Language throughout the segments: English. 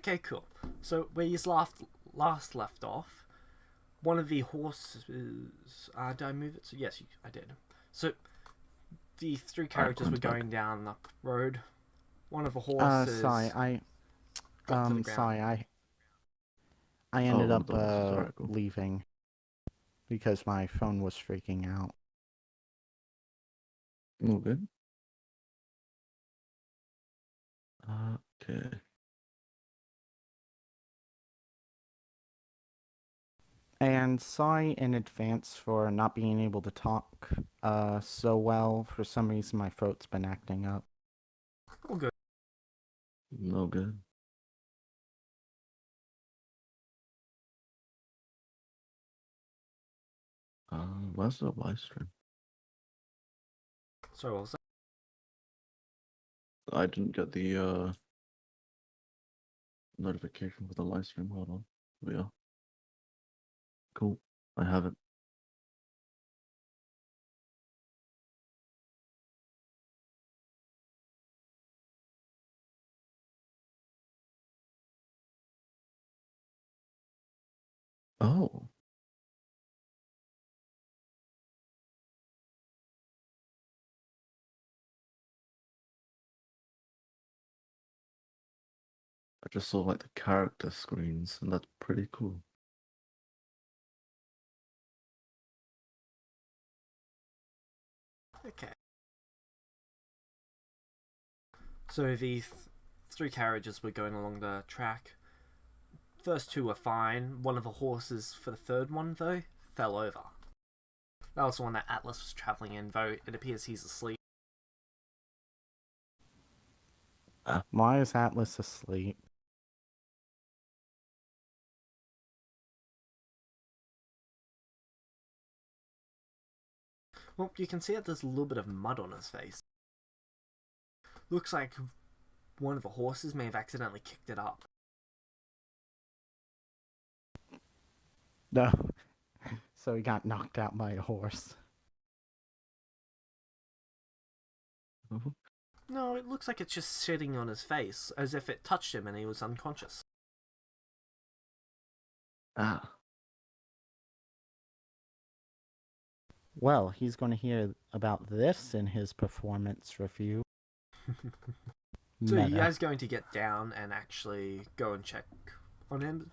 Okay, cool. So where you last left off, one of the horses. Did I move it? So yes, I did. So the three carriages were going down the road. One of the horses dropped to the ground. Sorry, I ended up leaving because my phone was freaking out. All good. Okay. And sorry in advance for not being able to talk so well. For some reason, my throat's been acting up. All good. No good. Where's the live stream? Sorry, what was that? I didn't get the notification for the live stream. Hold on. Here we are. Cool. I have it. Oh. I just saw like the character screens, and that's pretty cool. Okay. So the three carriages were going along the track. First two were fine. One of the horses for the third one, though, fell over. That was the one that Atlas was travelling in, though it appears he's asleep. Why is Atlas asleep? Well, you can see that there's a little bit of mud on his face. Looks like one of the horses may have accidentally kicked it up. No. So he got knocked out by a horse. No, it looks like it's just sitting on his face, as if it touched him and he was unconscious. Ah. Well, he's going to hear about this in his performance review. So you guys going to get down and actually go and check on him?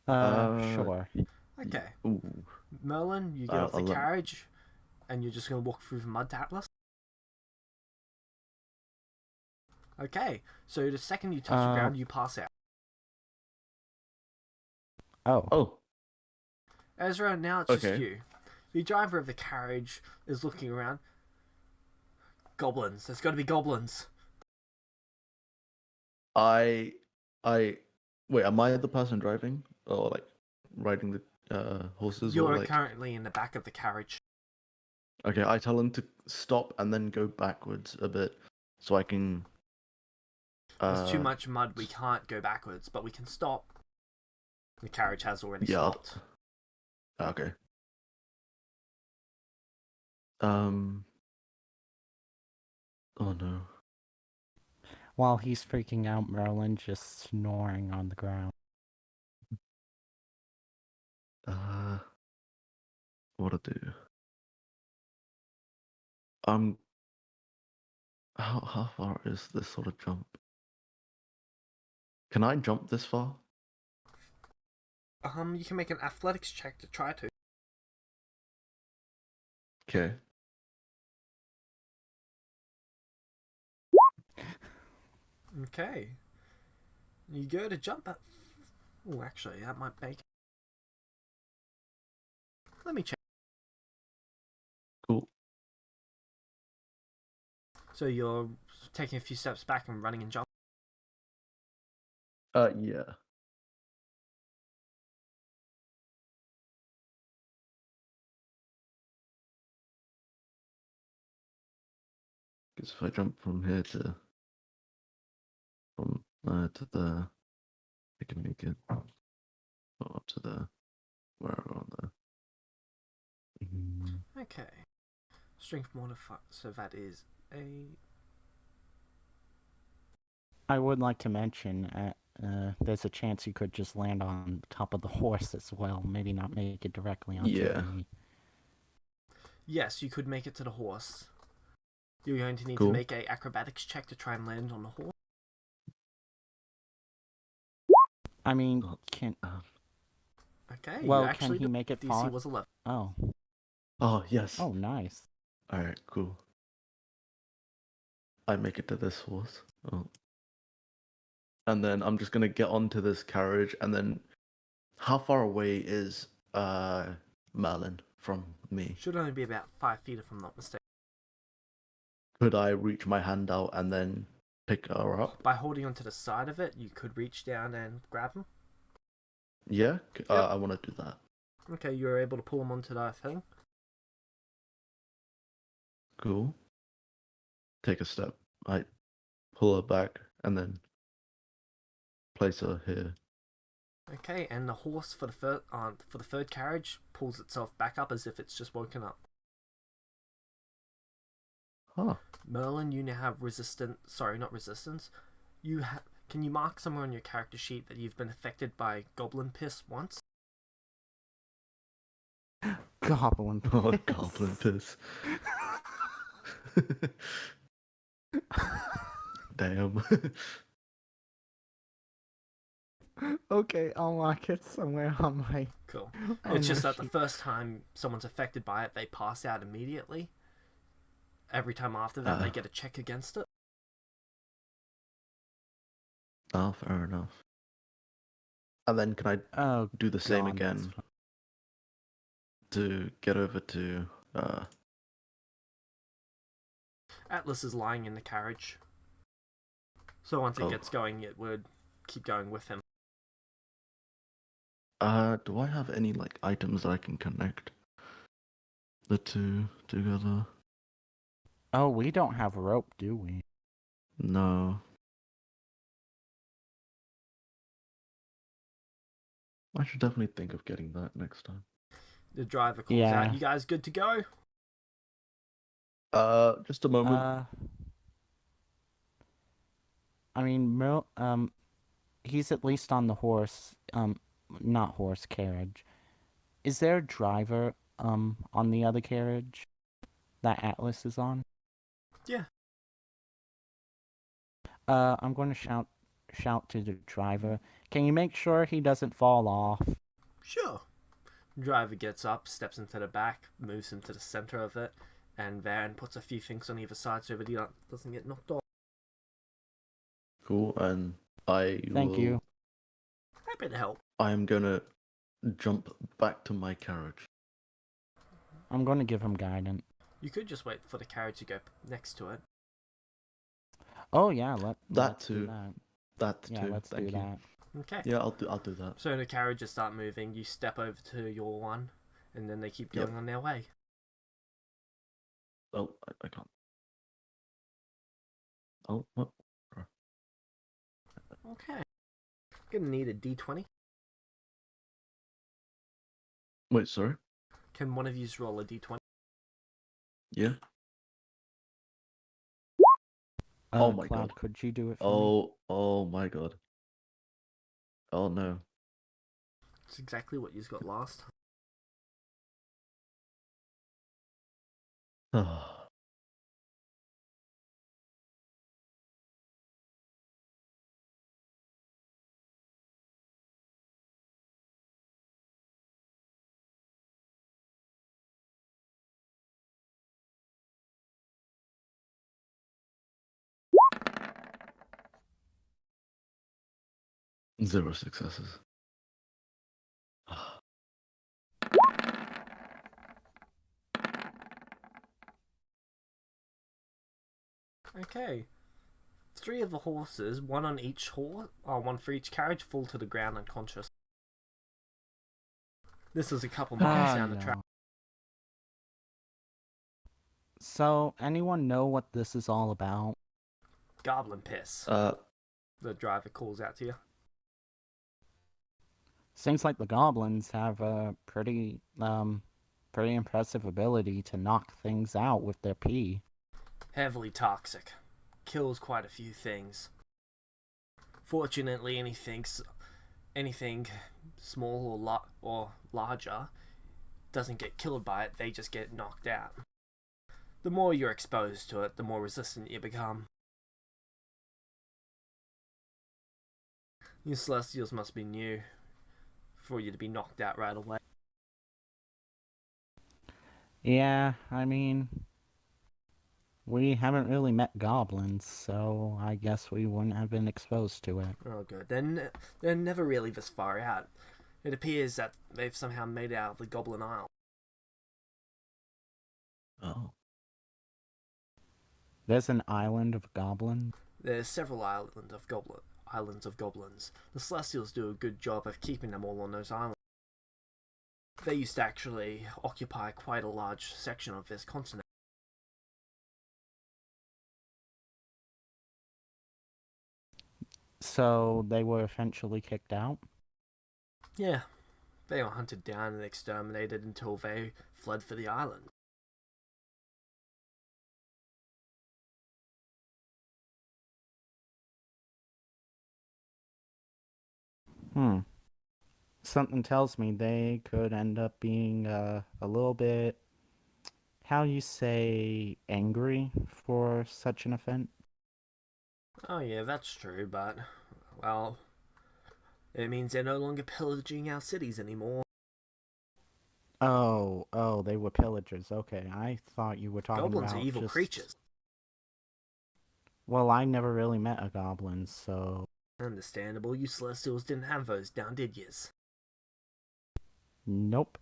Sure. Okay. Ooh. Merlin, you get off the carriage, and you're just going to walk through the mud to Atlas? Okay, so the second you touch the ground, you pass out. Oh. Ezra, now it's just you. The driver of the carriage is looking around. Goblins. There's got to be goblins. Wait, am I the person driving? Or like riding the horses? You're or, like... currently in the back of the carriage. Okay, I tell him to stop and then go backwards a bit so I can... There's too much mud, we can't go backwards, but we can stop. The carriage has already stopped. Okay. Oh no. While he's freaking out, Merlin just snoring on the ground. What to do? How far is this sort of jump? Can I jump this far? You can make an athletics check to try to. Okay. Okay. You go to jump at... Oh, actually, that might make... Let me check. Cool. So you're taking a few steps back and running and jumping? Yeah. Because if I jump from here to... From there to there, I can make it. Or up to there. Wherever on there. Okay. Strength modifier, so that is a... I would like to mention there's a chance you could just land on top of the horse as well. Maybe not make it directly onto Yeah. me. Yes, you could make it to the horse. You're going to need to Cool. make a acrobatics check to try and land on the horse. I mean, Oh, can Okay, well you can actually he make it DC far? was 11. Oh, Oh, yes. oh, nice. Alright, cool. I make it to this horse. Oh. And then I'm just gonna get onto this carriage, and then how far away is Merlin from me? Should only be about 5 feet if I'm not mistaken. Could I reach my hand out and then pick her up? By holding onto the side of it, you could reach down and grab him. Yeah, Yep. I want to do that. Okay, you're able to pull him onto that thing. Cool. Take a step. I pull her back and then place her here. Okay, and the horse for the third carriage pulls itself back up as if it's just woken up. Huh. Merlin, you now have resistance. Sorry, not resistance. Can you mark somewhere on your character sheet that you've been affected by goblin piss once? Goblin piss. Oh, goblin piss. Damn. Okay, I'll mark it somewhere on my. Cool. on It's just my that the sheet. first time someone's affected by it, they pass out immediately. Every time after that, they get a check against it. Oh, fair enough. And then can I Oh, do the same God, that's again to get over to Atlas is lying in the carriage. So once it Oh. gets going, it would keep going with him. do I have any like items that I can connect the two together? Oh, we don't have rope, do we? No. I should definitely think of getting that next time. The driver calls Yeah. out, "You guys good to go?" Just a moment. I mean, he's at least on the horse, not horse carriage. Is there a driver, on the other carriage that Atlas is on? Yeah. I'm going to shout to the driver. Can you make sure he doesn't fall off? Sure. Driver gets up, steps into the back, moves him to the center of it, and then puts a few things on either side so that he doesn't get knocked off. Cool, and Thank you. Happy to help. I am gonna jump back to my carriage. I'm going to give him guidance. You could just wait for the carriage to go next to it. Oh yeah, let's too. do that. That Yeah, too. let's Thank do you. that. Okay. Yeah, I'll do that. So the carriages start moving, you step over to your one, and then they keep going on their way. Oh, I can't. Oh, what? Okay. Gonna need a d20. Wait, sorry? Can one of you roll a d20? Yeah. Oh my Cloud, God. could you do it for me? Oh my God. Oh no. It's exactly what you've got last. Oh. Zero successes. Okay. 3 of the horses, one on each horse, or one for each carriage, fall to the ground unconscious. This is a couple miles down the track. So, anyone know what this is all about? Goblin piss. The driver calls out to you. Seems like the goblins have a pretty impressive ability to knock things out with their pee. Heavily toxic. Kills quite a few things. Fortunately, anything small or larger doesn't get killed by it, they just get knocked out. The more you're exposed to it, the more resistant you become. You Celestials must be new for you to be knocked out right away. Yeah, I mean, we haven't really met goblins, so I guess we wouldn't have been exposed to it. Oh, good. They're never really this far out. It appears that they've somehow made it out of the Goblin Isle. Oh. There's an island of goblins. There's several islands of goblins. The Celestials do a good job of keeping them all on those islands. They used to actually occupy quite a large section of this continent. So they were eventually kicked out? Yeah, they were hunted down and exterminated until they fled for the island. Something tells me they could end up being a little bit, how you say, angry for such an event. Oh yeah, that's true, but, well, it means they're no longer pillaging our cities anymore. Oh, they were pillagers. Okay, I thought you were talking Goblins about are evil just... creatures. Well, I never really met a goblin, so... Understandable, you Celestials didn't have those down, did yous? Nope.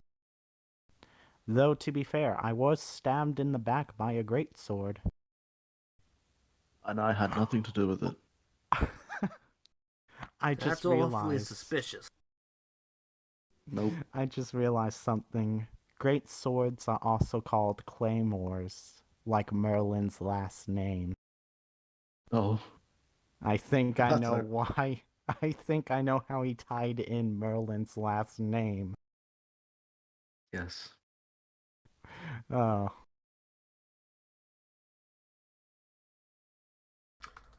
Though, to be fair, I was stabbed in the back by a greatsword. And I had nothing to do with it. I just That's awfully realized... suspicious. Nope. I just realized something. Great swords are also called claymores, like Merlin's last name. Oh. I think I That's know a- why. I think I know how he tied in Merlin's last name. Yes. Oh.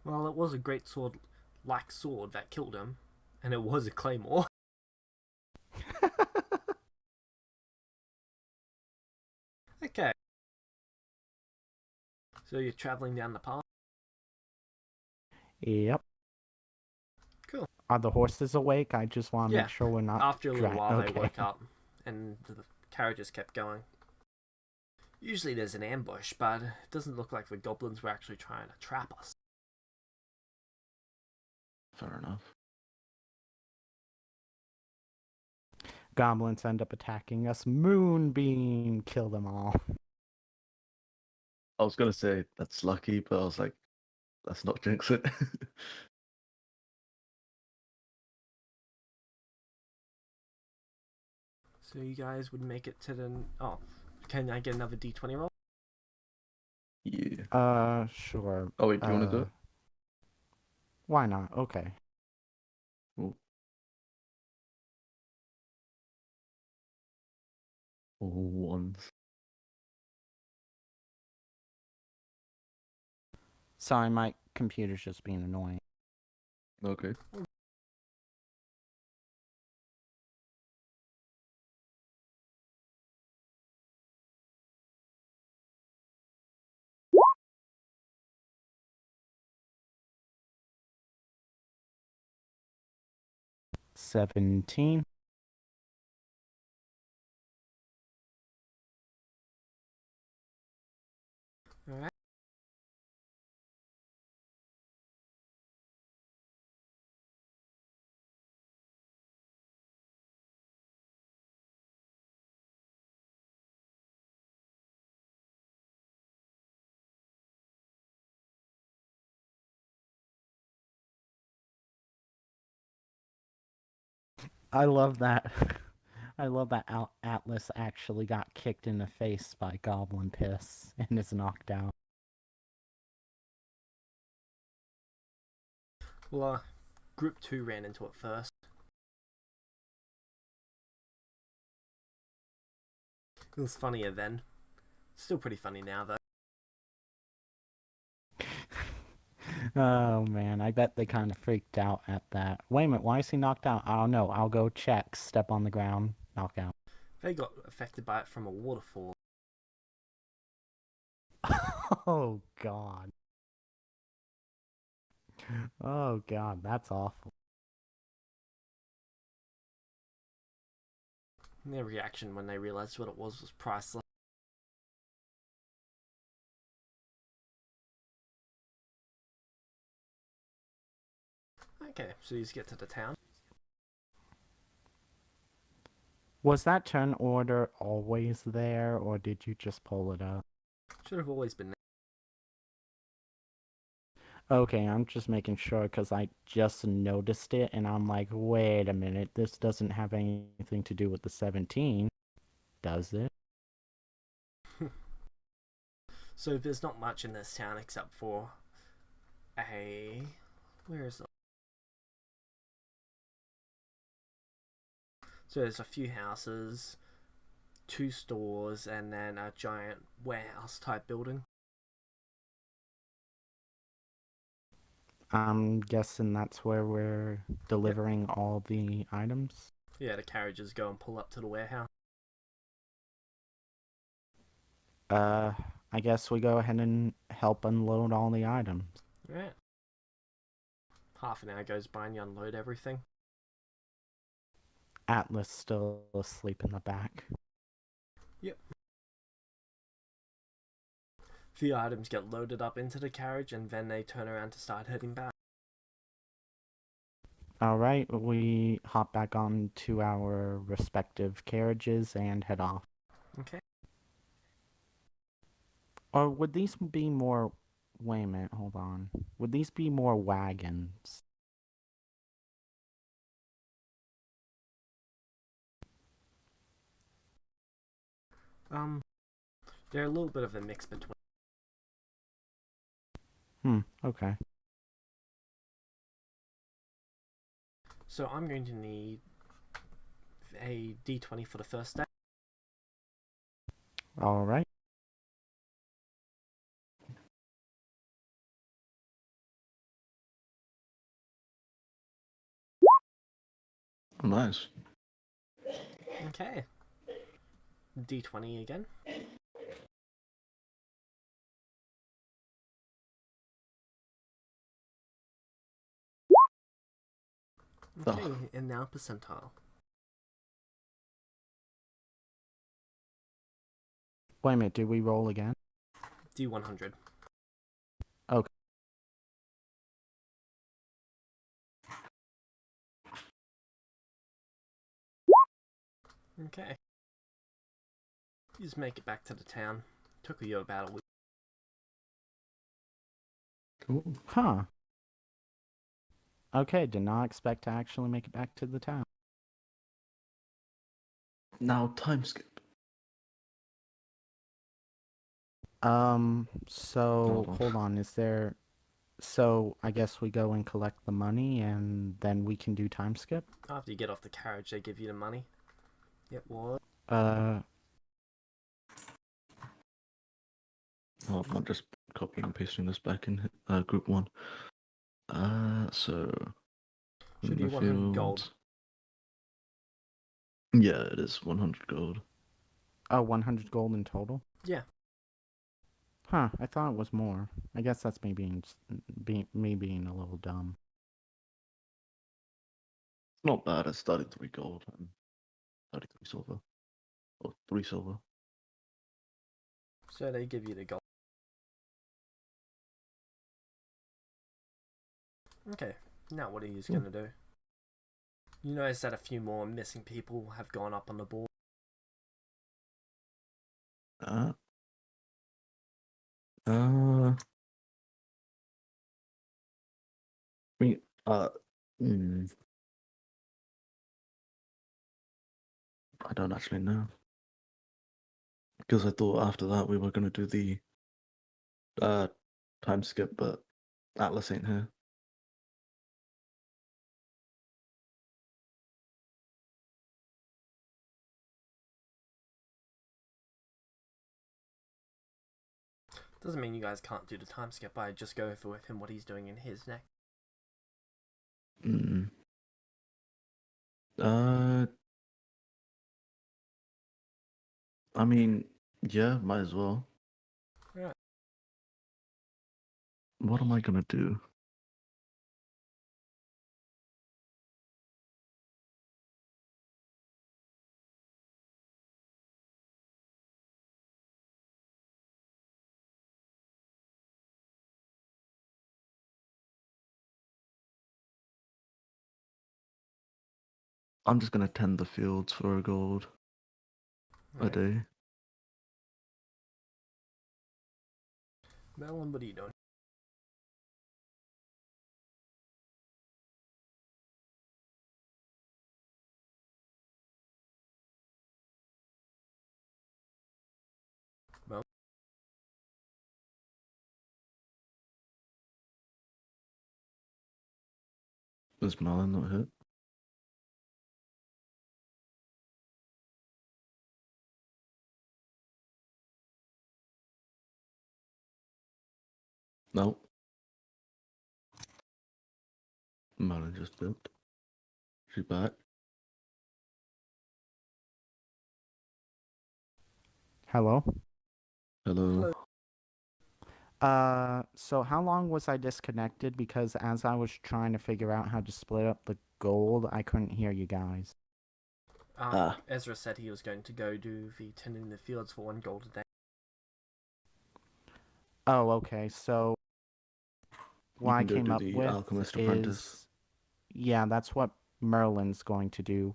Well, it was a great sword-like sword that killed him, and it was a claymore. Okay. So you're traveling down the path? Yep. Cool. Are the horses awake? I just want to Yeah. make sure we're not... After a little while, okay. they woke up, and the carriages kept going. Usually there's an ambush, but it doesn't look like the goblins were actually trying to trap us. Fair enough. Goblins end up attacking us. Moonbeam! Kill them all. I was gonna say that's lucky, but I was like, let's not jinx it. So you guys would make it to the... Oh, can I get another d20 roll? Yeah. Sure. Oh wait, do you want to do it? Why not? Okay. Ooh. All ones. Sorry, my computer's just being annoying. Okay. $17. Alright. I love that. I love that Atlas actually got kicked in the face by Goblin Piss and is knocked out. Well, Group 2 ran into it first. It was funnier then. Still pretty funny now, though. Oh man, I bet they kind of freaked out at that. Wait a minute, why is he knocked out? I don't know. I'll go check. Step on the ground, knock out. They got affected by it from a waterfall. Oh god. Oh god, that's awful. And their reaction when they realized what it was priceless. Okay, so you just get to the town. Was that turn order always there, or did you just pull it up? Should have always been there. Okay, I'm just making sure because I just noticed it and I'm like, wait a minute, this doesn't have anything to do with the 17, does it? So there's not much in this town except for a... Where is it? So there's a few houses, 2 stores, and then a giant warehouse type building. I'm guessing that's where we're delivering all the items. Yeah, the carriages go and pull up to the warehouse. I guess we go ahead and help unload all the items. Right. Half an hour goes by and you unload everything. Atlas still asleep in the back. Yep. The items get loaded up into the carriage and then they turn around to start heading back. Alright, we hop back on to our respective carriages and head off. Okay. Or would these be more... Wait a minute, hold on. Would these be more wagons? They're a little bit of a mix between. Okay. So I'm going to need a D20 for the first day. Alright. Nice. Okay. D20 again. Okay, and now percentile. Wait a minute, do we roll again? D100. Okay. Okay. You just make it back to the town. Took you about a week. Cool. Huh. Okay, did not expect to actually make it back to the town. Now time skip. So, hold on, is there... So, I guess we go and collect the money and then we can do time skip? After you get off the carriage, they give you the money. It was... Oh, I'm just copying and pasting this back in group 1. So... Should be 100 gold. Yeah, it is 100 gold. Oh, 100 gold in total? Yeah. Huh, I thought it was more. I guess that's me being a little dumb. Not bad, it's 33 gold and 33 silver. Or 3 silver. So they give you the gold. Okay, now what are you going to do? You notice that a few more missing people have gone up on the board. I mean, I don't actually know. Because I thought after that we were going to do the time skip, but Atlas ain't here. Doesn't mean you guys can't do the time skip. I just go over with him what he's doing in his next. Mm. Uh, I mean, yeah, might as well. Right. What am I gonna do? I'm just gonna tend the fields for a gold a Right. day. Merlin, what are you doing? Well, Is Merlin not hit? No. Merlin just dipped. She's back. Hello? Hello. hello. So how long was I disconnected? Because as I was trying to figure out how to split up the gold, I couldn't hear you guys. Ezra said he was going to go do the tending the fields for 1 gold a day. Oh, okay. So what You I can go came do up the with Alchemist is, Apprentice. yeah, that's what Merlin's going to do.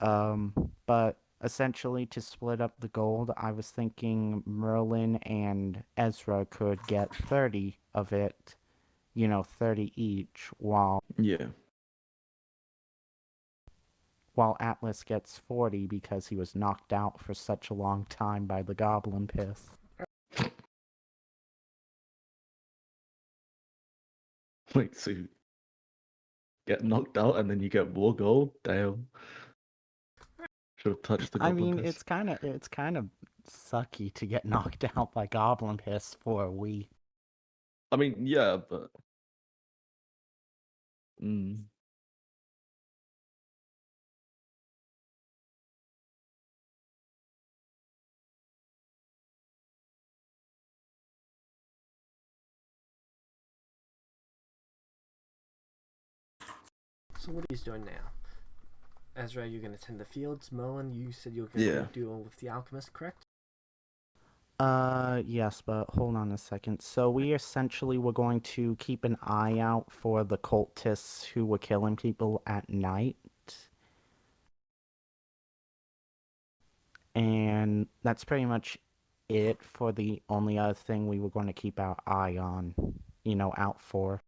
But essentially to split up the gold, I was thinking Merlin and Ezra could get 30 of it, 30 each, while Yeah. Atlas gets 40 because he was knocked out for such a long time by the goblin piss. Wait, so you get knocked out and then you get more gold? Damn. Should have touched the I goblin mean, piss. it's kind of sucky to get knocked out by goblin piss for a week. I mean, yeah, but mm. So what he's doing now? Ezra, you're going to tend the fields. Merlin, you said you were going to deal with the alchemist, correct? Yes, but hold on a second. So we essentially were going to keep an eye out for the cultists who were killing people at night. And that's pretty much it for the only other thing we were going to keep our eye on, out for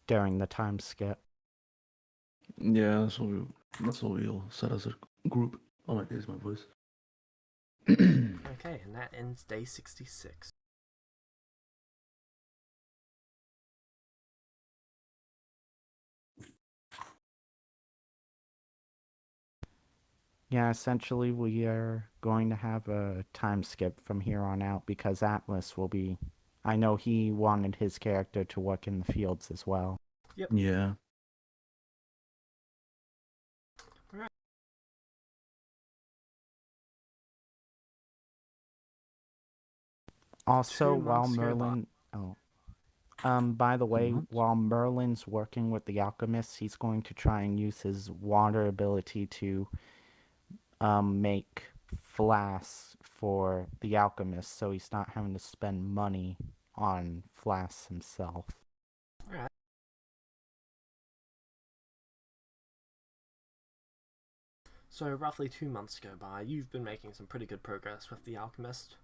during the time skip. Yeah, that's what we all said as a group. Oh my days, my voice. Okay, and that ends day 66. Yeah, essentially we are going to have a time skip from here on out because Atlas will be... I know he wanted his character to work in the fields as well. Yep. Yeah. Alright. Also, 2 while months go by. Merlin... by the way, months? while Merlin's working with the alchemists, he's going to try and use his water ability to make flasks for the alchemist, so he's not having to spend money on flasks himself. Alright. So roughly 2 months go by. You've been making some pretty good progress with the alchemist.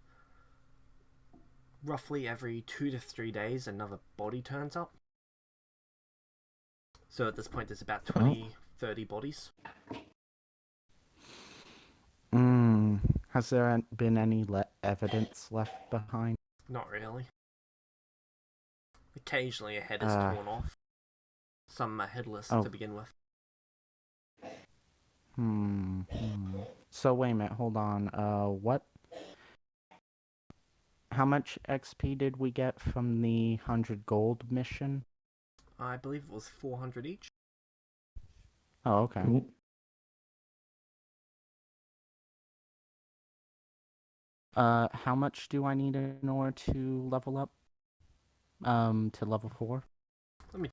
Roughly every 2 to 3 days, another body turns up. So at this point, there's about 30 bodies. Has there been any evidence left behind? Not really. Occasionally a head is torn off. Some are headless to begin with. So wait a minute, hold on. How much XP did we get from the 100 gold mission? I believe it was 400 each. Oh, okay. Cool. How much do I need in order to level up? To level 4? Let me.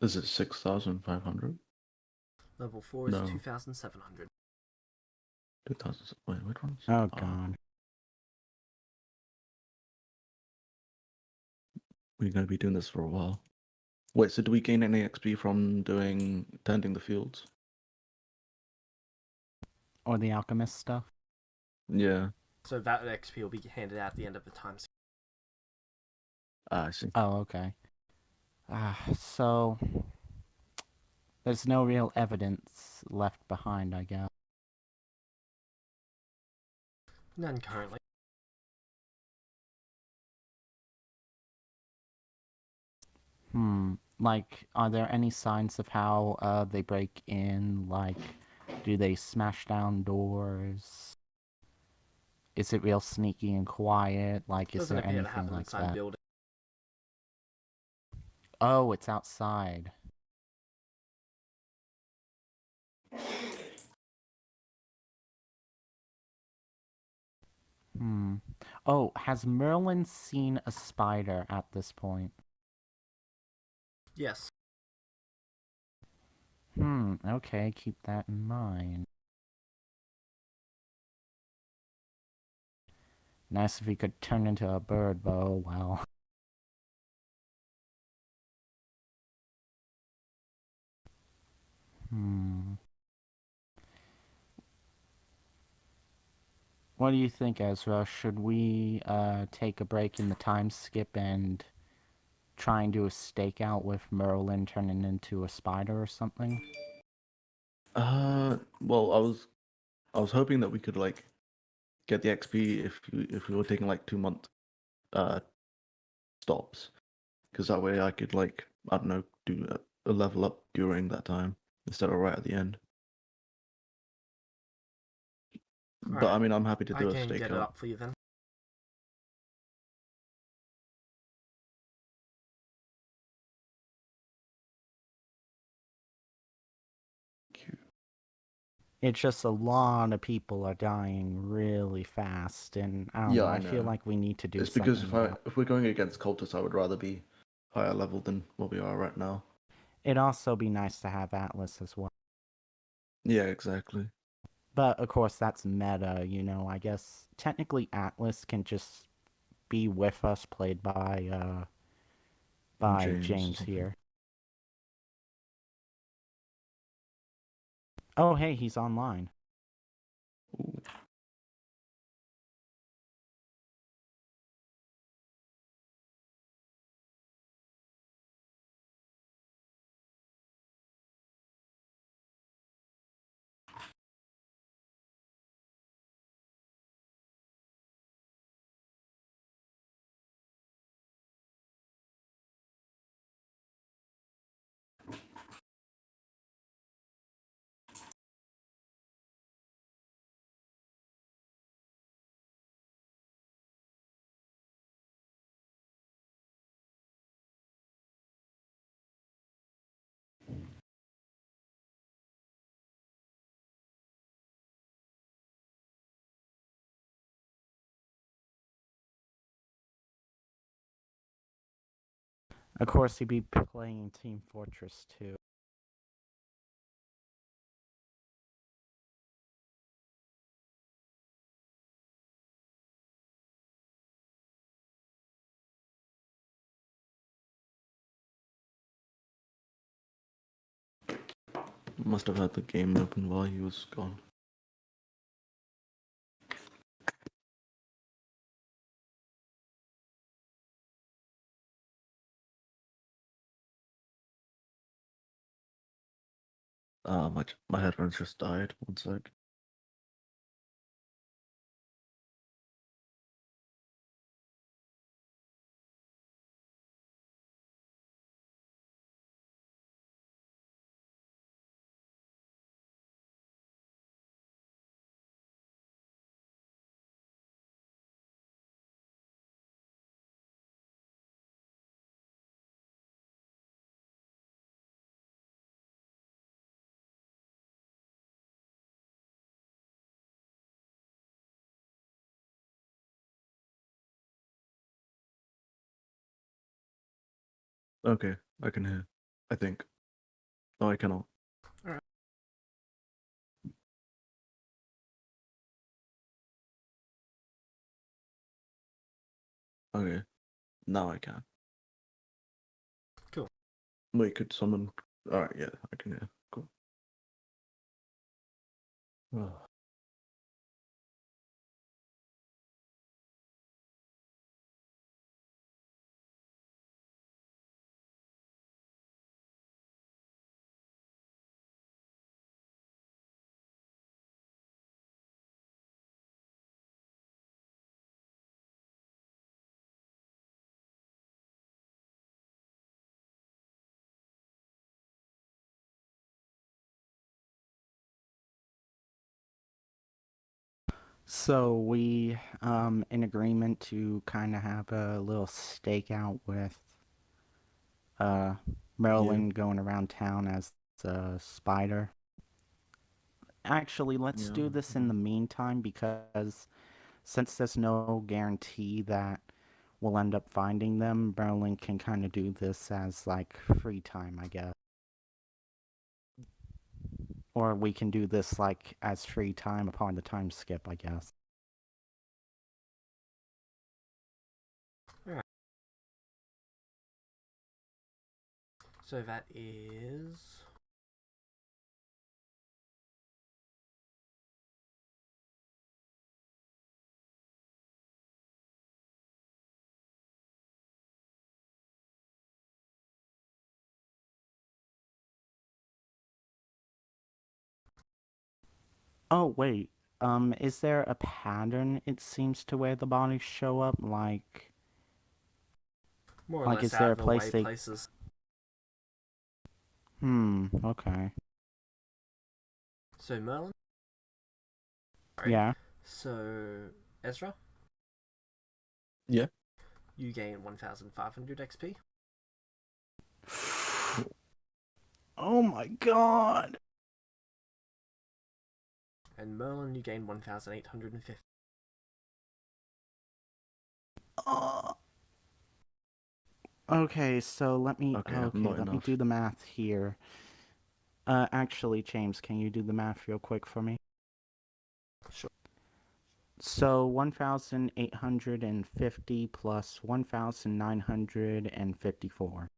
Is it 6,500? Level 4 is No. 2,700. 2,000. Wait, which ones? Oh, God. We're going to be doing this for a while. Wait, so do we gain any XP from tending the fields? Or the alchemist stuff? Yeah. So that XP will be handed out at the end of the time. I see. Oh, okay. So there's no real evidence left behind, I guess. None currently. Like, are there any signs of how they break in? Like, do they smash down doors? Is it real sneaky and quiet? Like, is Doesn't there appear to anything happen like inside the that? building. Oh, it's outside. Oh, has Merlin seen a spider at this point? Yes. Okay, keep that in mind. Nice if he could turn into a bird, but oh well. What do you think, Ezra? Should we take a break in the time skip and try and do a stakeout with Merlin turning into a spider or something? Well, I was hoping that we could like get the XP if we were taking like 2 month stops, because that way I could like I don't know do a level up during that time instead of right at the end. But I mean, I'm happy to I do a can get it stakeout. up for you then. It's just a lot of people are dying really fast, and I don't Yeah, know, I I feel know. like we need to do It's because something about if we're going against cultists, I would rather be higher level than what we are right now. It'd also be nice to have Atlas as well. Yeah, exactly. But of course, that's meta, you know. I guess technically Atlas can just be with us, played by James or James something. here. Oh, hey, he's online. Ooh. Of course, he'd be playing Team Fortress 2. Must have had the game open while he was gone. My headphones just died. One sec. Okay, I can hear. I think. No, I cannot. Alright. Okay, now I can. Cool. Wait, could someone? Alright, yeah, I can hear. Cool. Oh. So we in agreement to kind of have a little stakeout with Merlin going around town as a spider. Actually, let's do this in the meantime because since there's no guarantee that we'll end up finding them, Merlin can kind of do this as like free time, I guess. Or we can do this like as free time upon the time skip, I guess. Alright. So that is... Oh, wait. Is there a pattern, it seems, to where the bodies show up? Like more or Like, less is out there a of the place way they... places. Okay. So Merlin? Right. Yeah. So Ezra? Yeah. You gain 1,500 XP. Oh my god! And Merlin, you gain 1,850. Okay, so let me... Okay, Okay, not let me enough. do the math here. Actually, James, can you do the math real quick for me? Sure. So, 1,850 plus 1,954.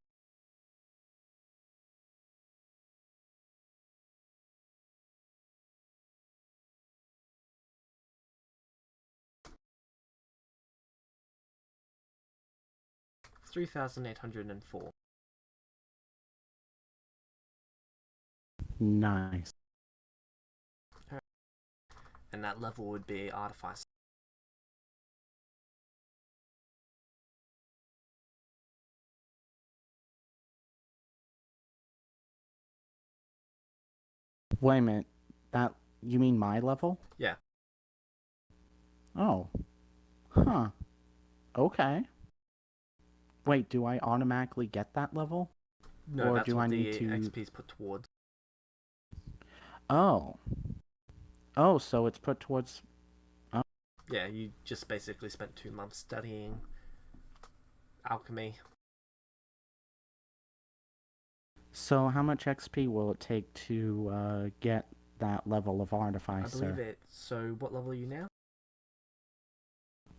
$3,804. Nice. And that level would be Artificer. Wait a minute. That... You mean my level? Yeah. Oh. Huh. Okay. Wait, do I automatically get that level? No, Or that's do what I need the to... XP's put towards. Oh. Oh, so it's put towards... Yeah, you just basically spent 2 months studying alchemy. So how much XP will it take to get that level of Artificer? I believe it. So what level are you now?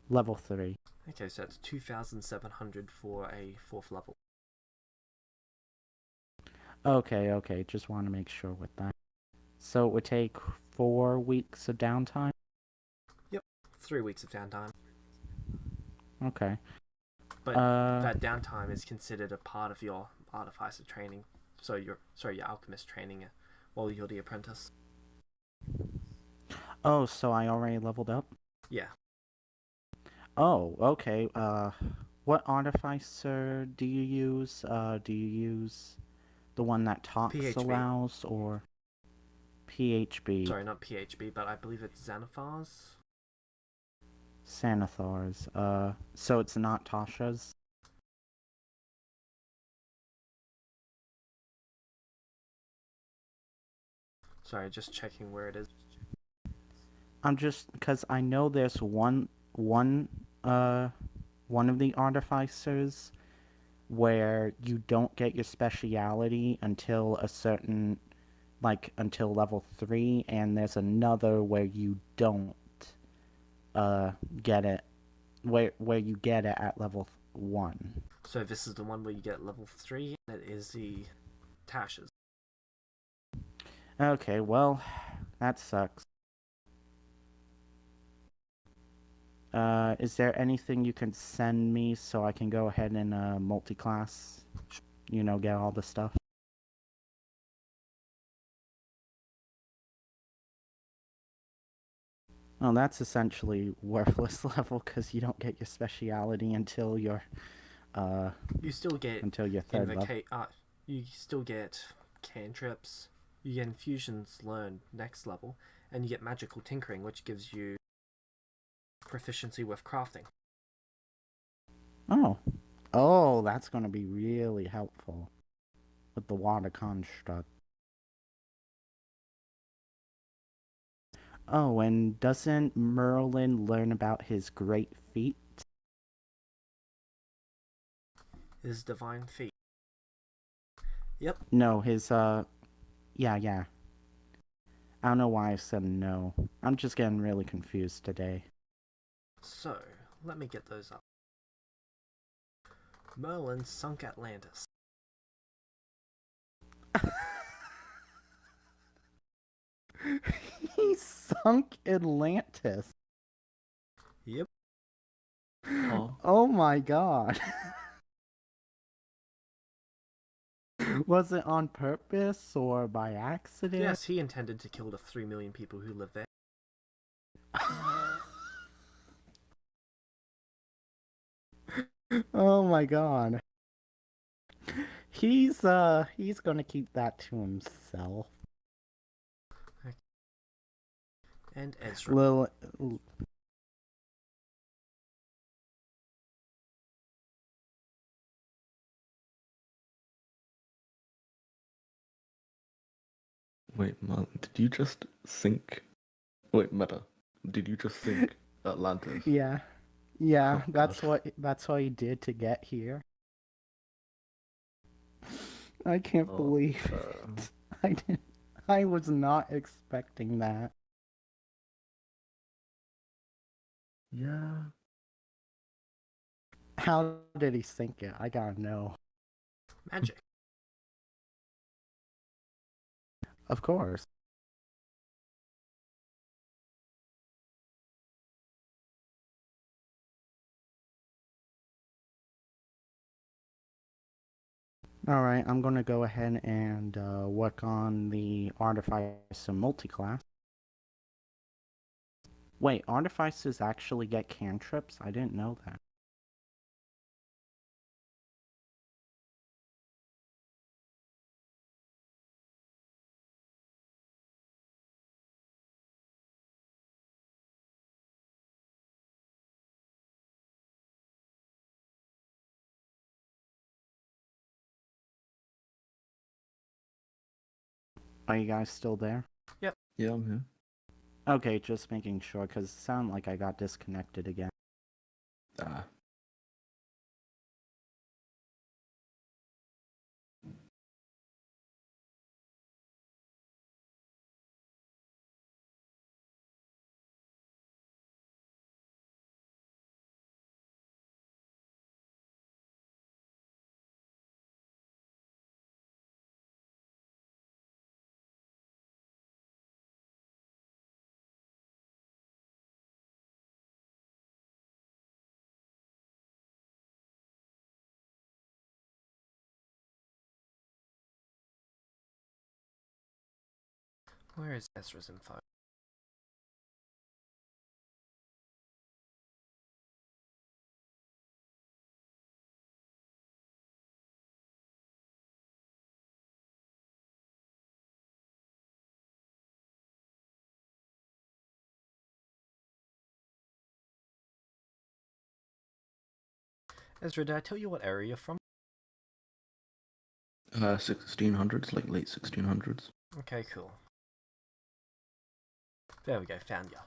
Level 3. Okay, so it's 2,700 for a 4th level. Okay, just want to make sure with that. So it would take 4 weeks of downtime? Yep, 3 weeks of downtime. Okay. But that downtime is considered a part of your artificer training. So your alchemist training while you're the apprentice. Oh, so I already leveled up? Yeah. Oh, okay. What Artificer do you use? Do you use the one that talks PHB. allows or PHB? Sorry, not PHB, but I believe it's Xanathar's. Sanithar's. So it's not Tasha's? Sorry, just checking where it is. I'm just because I know there's one of the artificers where you don't get your speciality until a certain, like, until level 3, and there's another where you don't uh get it, where you get it at level 1. So this is the one where you get level 3, and it is the Tashes. Okay, well, that sucks. Is there anything you can send me so I can go ahead and multi-class? You know, get all the stuff. Well, that's essentially worthless level because you don't get your speciality until your You still get until your third level. you still get cantrips. You get infusions learned next level, and you get magical tinkering, which gives you proficiency with crafting. Oh, that's going to be really helpful with the water construct. Oh, and doesn't Merlin learn about his great feat? His divine feat. Yep. No, his yeah. I don't know why I said no. I'm just getting really confused today. So, let me get those up. Merlin sunk Atlantis. He sunk Atlantis. Yep. Oh my god. Was it on purpose or by accident? Yes, he intended to kill the 3 million people who live there. Oh my god. He's gonna keep that to himself. And Ezra. Wait, man, did you just sink? Wait, Meta, did you just sink Atlantis? Yeah. Oh, that's God. what he did to get here. I can't Oh, believe it. I was not expecting that. yeah. How did he sink it? I gotta know. Magic. Of course. Alright, I'm gonna go ahead and work on the Artificer multi-class. Wait, Artificers actually get cantrips? I didn't know that. Are you guys still there? Yep. Yeah, I'm here. Okay, just making sure, because it sounded like I got disconnected again. Ah. Where is Ezra's info? Ezra, did I tell you what area you're from? 1600s, like late 1600s. Okay, cool. There we go, found ya.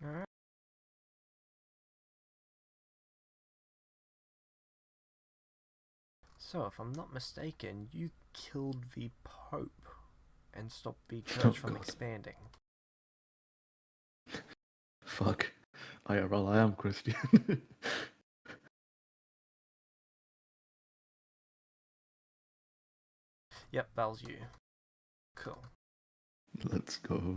Alright. So, if I'm not mistaken, you killed the Pope and stopped the church from God. expanding. Fuck. IRL, I am Christian. Yep, that was you. Cool. Let's go.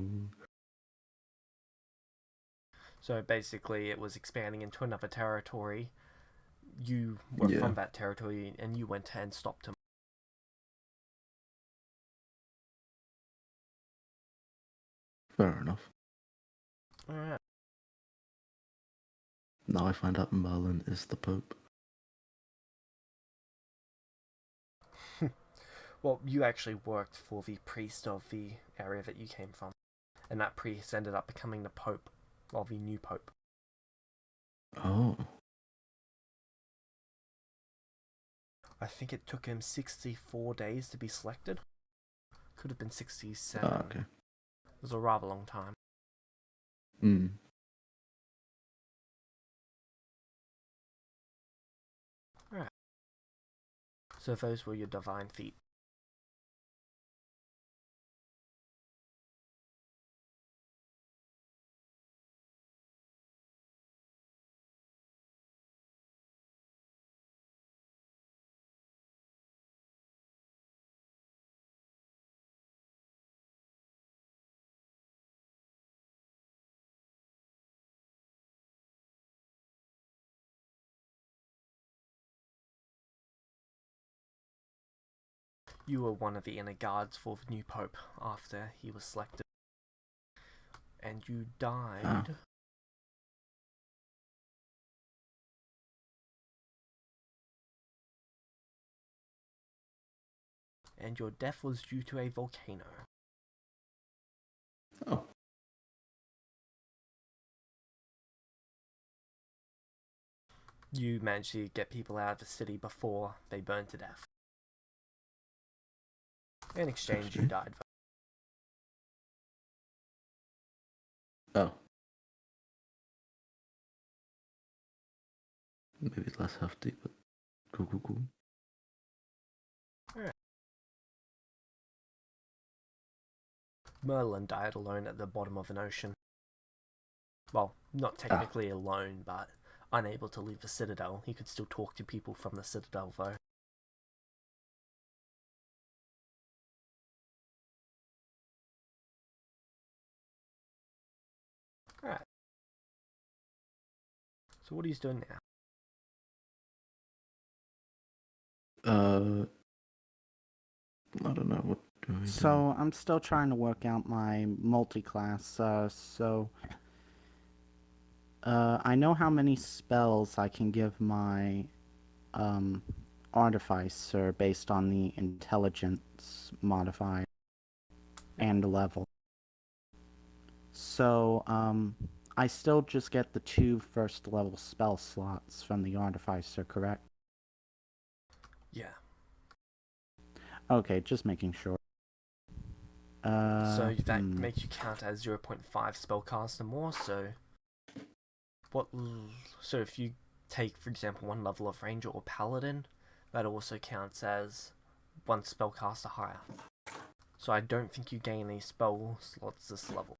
So basically, it was expanding into another territory. You were Yeah. from that territory, and you went and stopped him. Fair enough. Alright. Now I find out Merlin is the Pope. Well, you actually worked for the priest of the area that you came from. And that priest ended up becoming the Pope. Well, the new Pope. Oh. I think it took him 64 days to be selected. Could have been 67. Ah, okay. It was a rather long time. Hmm. Alright. So those were your divine feet. You were one of the inner guards for the new Pope after he was selected. And you died. Ah. And your death was due to a volcano. Oh. You managed to get people out of the city before they burned to death. In exchange, you Okay. died. Oh. Maybe it's less hefty, but cool. Alright. Merlin died alone at the bottom of an ocean. Well, not technically alone, but unable to leave the citadel. He could still talk to people from the citadel, though. Alright. So what are you doing now? I don't know what do I do. So I'm still trying to work out my multi-class. I know how many spells I can give my artificer based on the intelligence modifier and level. So I still just get the 2 first level spell slots from the artificer, correct? Yeah. Okay, just making sure. So that makes you count as 0.5 spellcaster more, so... So if you take, for example, 1 level of ranger or paladin, that also counts as 1 spellcaster higher. So I don't think you gain any spell slots this level.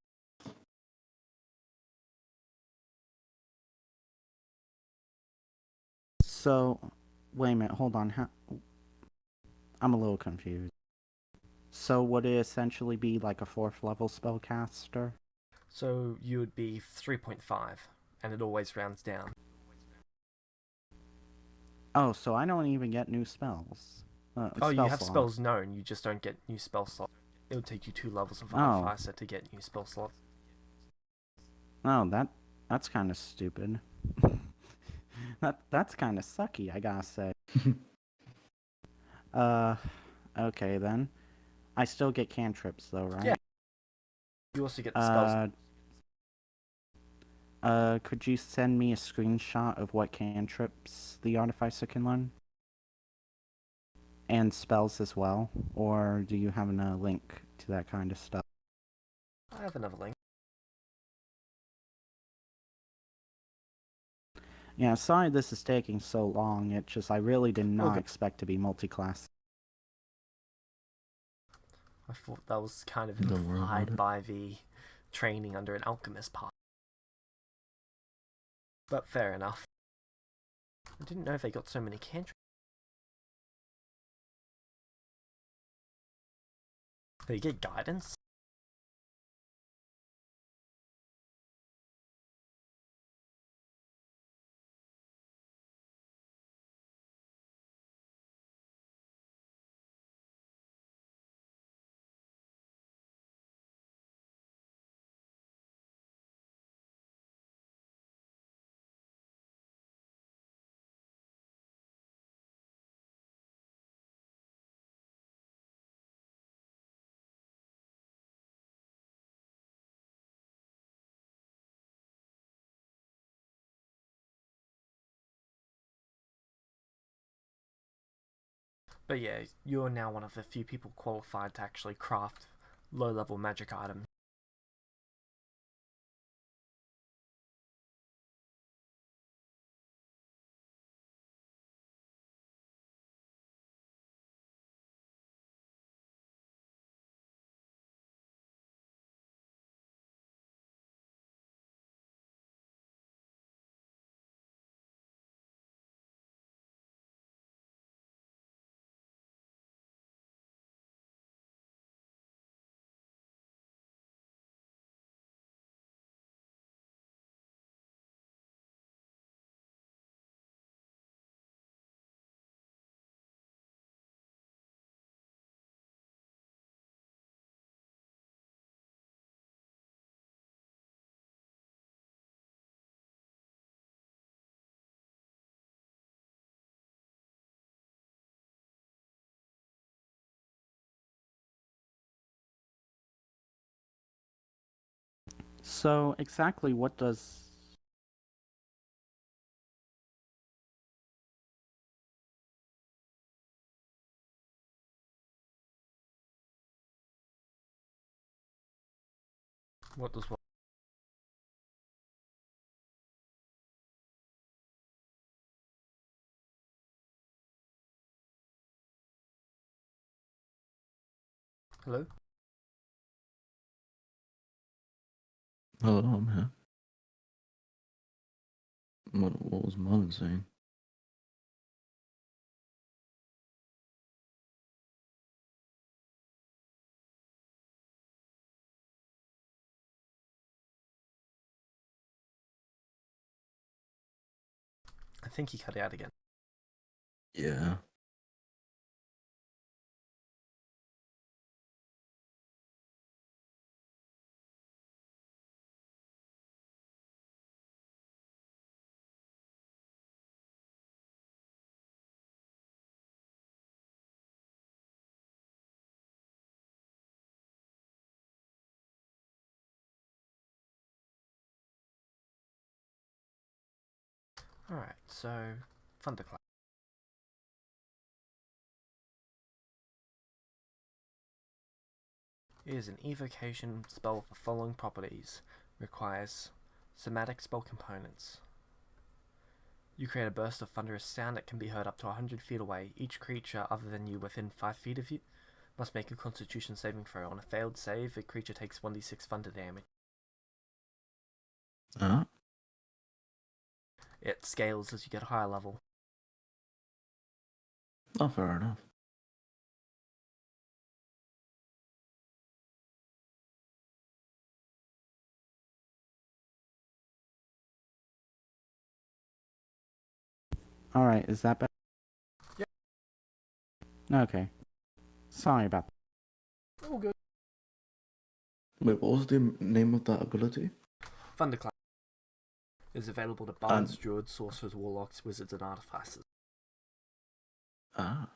So, wait a minute, hold on. I'm a little confused. So would it essentially be like a 4th level spellcaster? So you would be 3.5, and it always rounds down. Oh, so I don't even get new spells. Oh, you have slots. spells known, you just don't get new spell slots. It would take you 2 levels of Artificer to get new spell slots. Oh, that's kind of stupid. That's kind of sucky, I gotta say. Okay then. I still get cantrips though, right? Yeah. You also get the spells. Could you send me a screenshot of what cantrips the artificer can learn? And spells as well? Or do you have a link to that kind of stuff? I have another link. Yeah, sorry this is taking so long. I really did not good. expect to be multi-class. I thought that was kind of Don't worry about implied it. by the training under an alchemist part. But fair enough. I didn't know they got so many cantrips. They get guidance? But yeah, you're now one of the few people qualified to actually craft low-level magic items. So, exactly what does... What does what? Hello? Hello, I'm here. What was Merlin saying? I think he cut it out again. Yeah. Alright, so Thunderclap is an evocation spell with the following properties. Requires somatic spell components. You create a burst of thunderous sound that can be heard up to 100 feet away. Each creature other than you within 5 feet of you must make a constitution saving throw. On a failed save, the creature takes 1d6 thunder damage. It scales as you get a higher level. Oh, fair enough. Alright, is that better? Yep. Okay. Sorry about that. All good. Wait, what was the name of that ability? Thunderclap is available to bards, druids, sorcerers, warlocks, wizards, and artificers. Ah.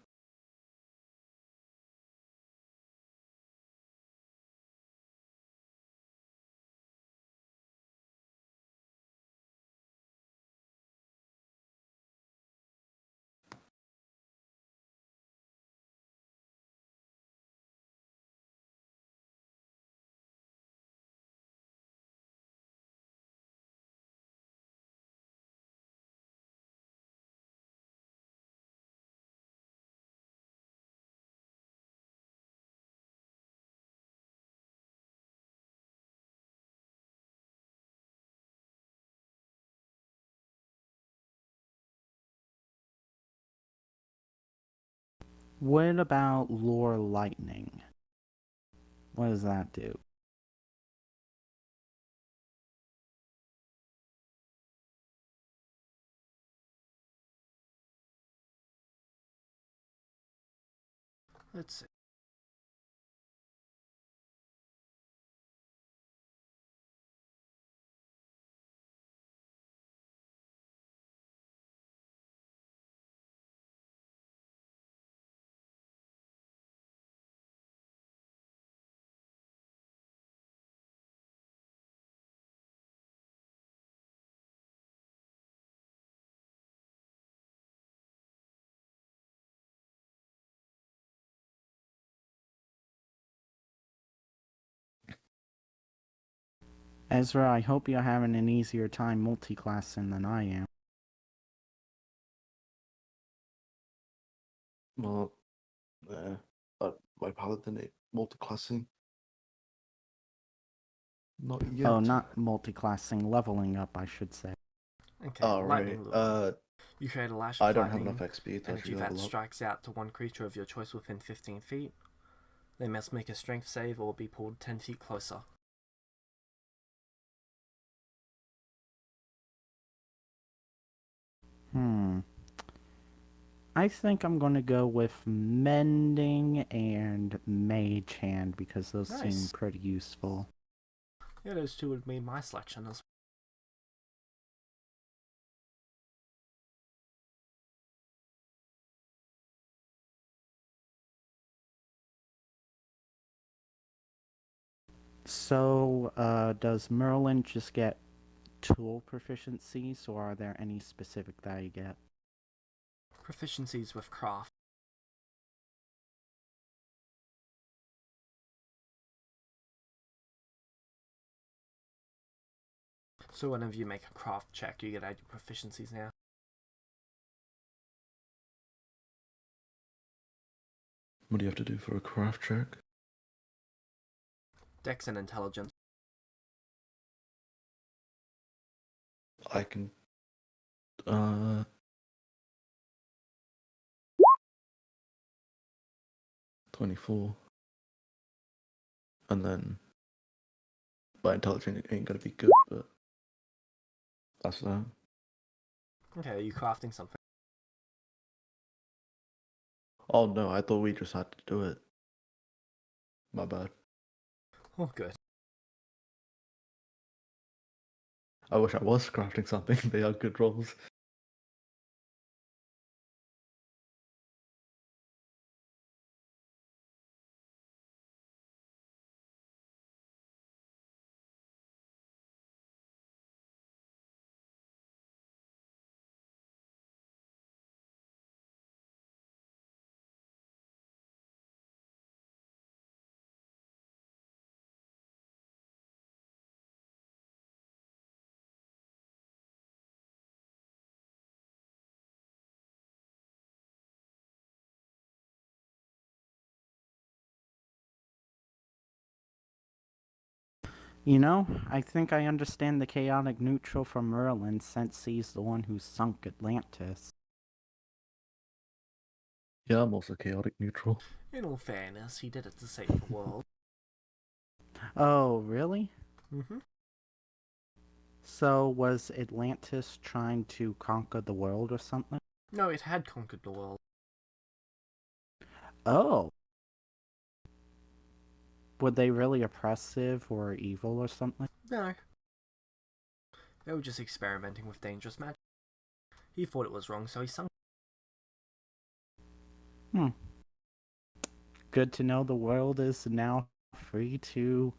What about lore lightning? What does that do? Let's see. Ezra, I hope you're having an easier time multiclassing than I am. Well, yeah. My paladin ain't multiclassing. Not yet. Oh, not multiclassing, leveling up, I should say. Okay, Oh, right. lightning lure. You create a lash of I don't have lightning, enough XP to energy actually that level up. strikes out to one creature of your choice within 15 feet. They must make a strength save or be pulled 10 feet closer. I think I'm going to go with Mending and Mage Hand because those seem Nice. pretty useful. Yeah, those two would be my selection as well. So, does Merlin just get tool proficiencies, or are there any specific that you get? Proficiencies with craft. So whenever you make a craft check, you get added proficiencies now. What do you have to do for a craft check? Dex and intelligence. I can 24. And then my intelligence ain't gonna be good, but that's that. Okay, are you crafting something? Oh no, I thought we just had to do it. My bad. Oh, good. I wish I was crafting something. They are good rolls. You know, I think I understand the chaotic neutral from Merlin since he's the one who sunk Atlantis. Yeah, I'm also chaotic neutral. In all fairness, he did it to save the world. Oh, really? Mm-hmm. So, was Atlantis trying to conquer the world or something? No, it had conquered the world. Oh. Were they really oppressive or evil or something? No. They were just experimenting with dangerous magic. He thought it was wrong, so he sunk. Good to know the world is now free to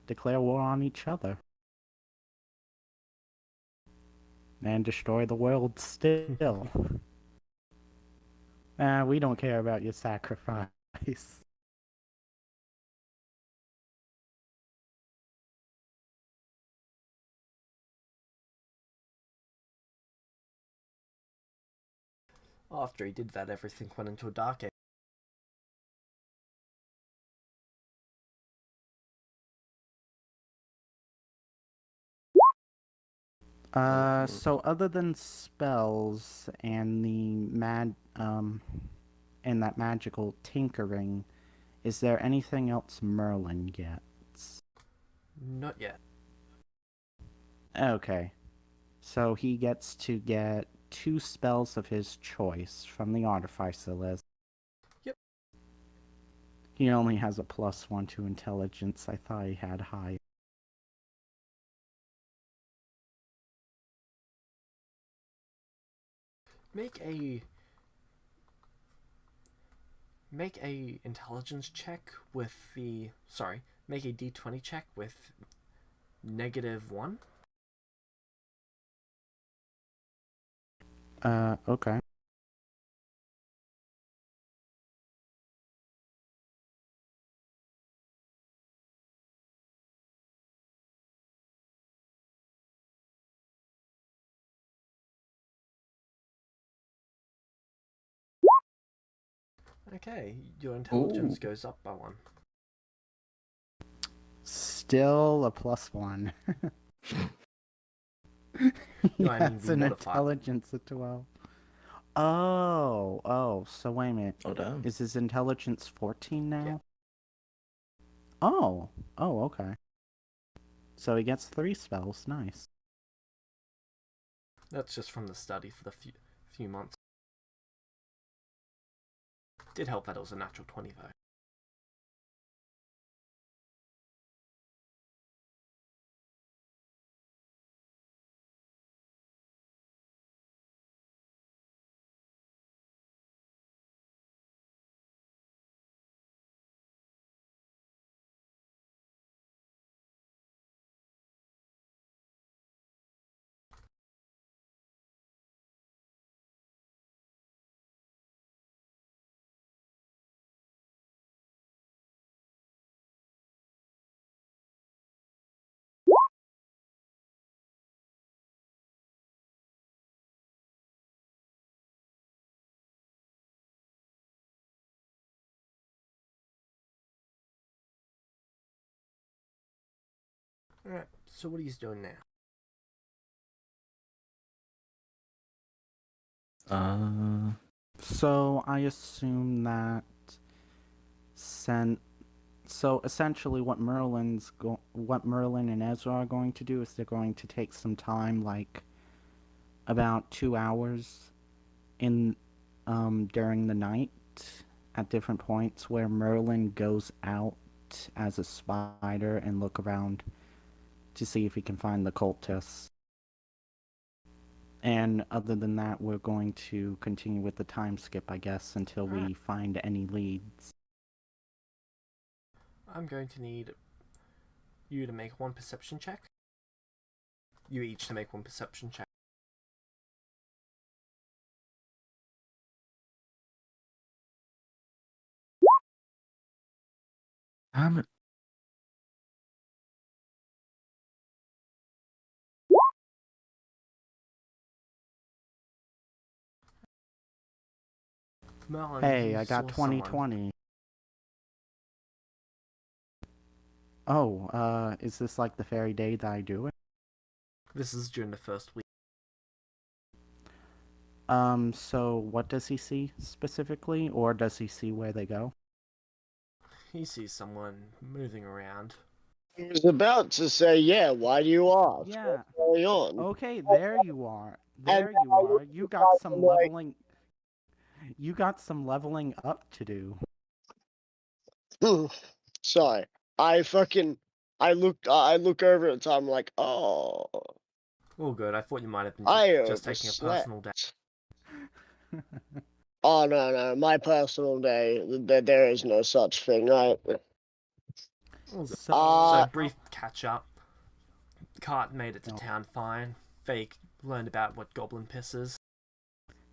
declare war on each other. And destroy the world still. We don't care about your sacrifice. After he did that, everything went into a dark age. So other than spells and the and that magical tinkering, is there anything else Merlin gets? Not yet. Okay. So he gets to get 2 spells of his choice from the artificer list. Yep. He only has a +1 to intelligence. I thought he had high. Make a intelligence check with the make a d20 check with -1. Okay. Okay, your intelligence goes up by 1. Still a +1. No, I mean That's the an modifier. intelligence of 12. Oh, so wait a minute. Oh, damn. Is his intelligence 14 now? Yeah. Oh, okay. So he gets 3 spells, nice. That's just from the study for the few months. Did help that it was a natural 20 though. Alright, so what are you doing now? So I assume that so essentially what Merlin and Ezra are going to do is they're going to take some time, like about 2 hours in during the night at different points where Merlin goes out as a spider and look around to see if he can find the cultists. And other than that, we're going to continue with the time skip, I guess, until we find any leads. I'm going to need you to make 1 perception check. You each to make 1 perception check. Damn it. Merlin, Hey, you I got saw someone. 20/20. Oh, is this like the very day that I do it? This is during the first week. So what does he see specifically, or does he see where they go? He sees someone moving around. I was about to say, yeah, why do you ask? Yeah. What's going on? Okay, there you are. There And you are. You got some I'm like- leveling. You got some leveling up to do. Sorry. I look over at Tom like, oh, Oh, good. I thought you might have been I just taking a personal day. overslept. Oh, no, my personal day, there is no such thing. So brief catch up. Cart made it to town fine. They learned about what goblin piss is.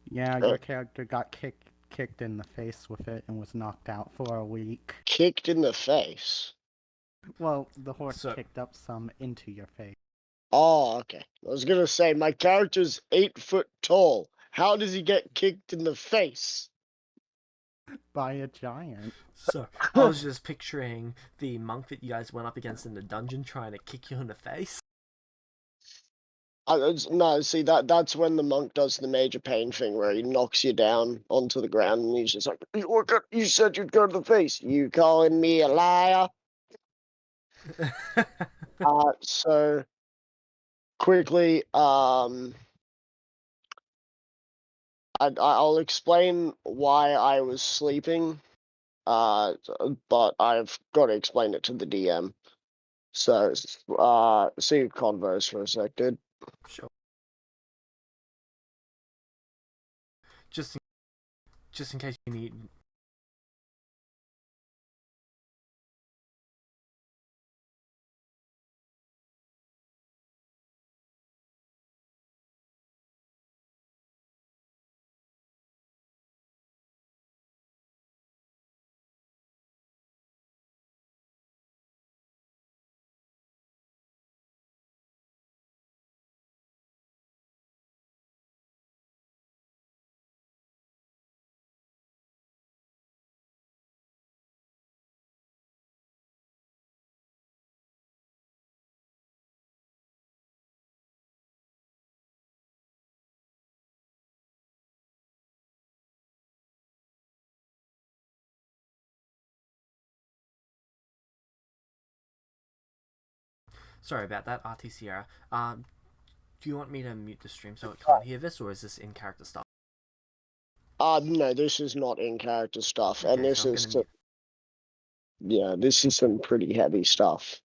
Yeah, your character got kicked in the face with it and was knocked out for a week. Kicked in the face. Well, the horse kicked up some into your face. Oh, okay. I was gonna say, my character's 8 foot tall. How does he get kicked in the face? By a giant. So, I was just picturing the monk that you guys went up against in the dungeon trying to kick you in the face. No, see that's when the monk does the major pain thing where he knocks you down onto the ground and he's just like, "You said you'd go to the face. You calling me a liar?" So quickly, I'll explain why I was sleeping. But I've got to explain it to the DM. So, see converse for a sec, dude. Sure. Just in case you need. Sorry about that, RTC error. Do you want me to mute the stream so it can't hear this, or is this in character stuff? No, this is not in character stuff, Okay, and this so I'm is gonna mute. yeah, this is some pretty heavy stuff.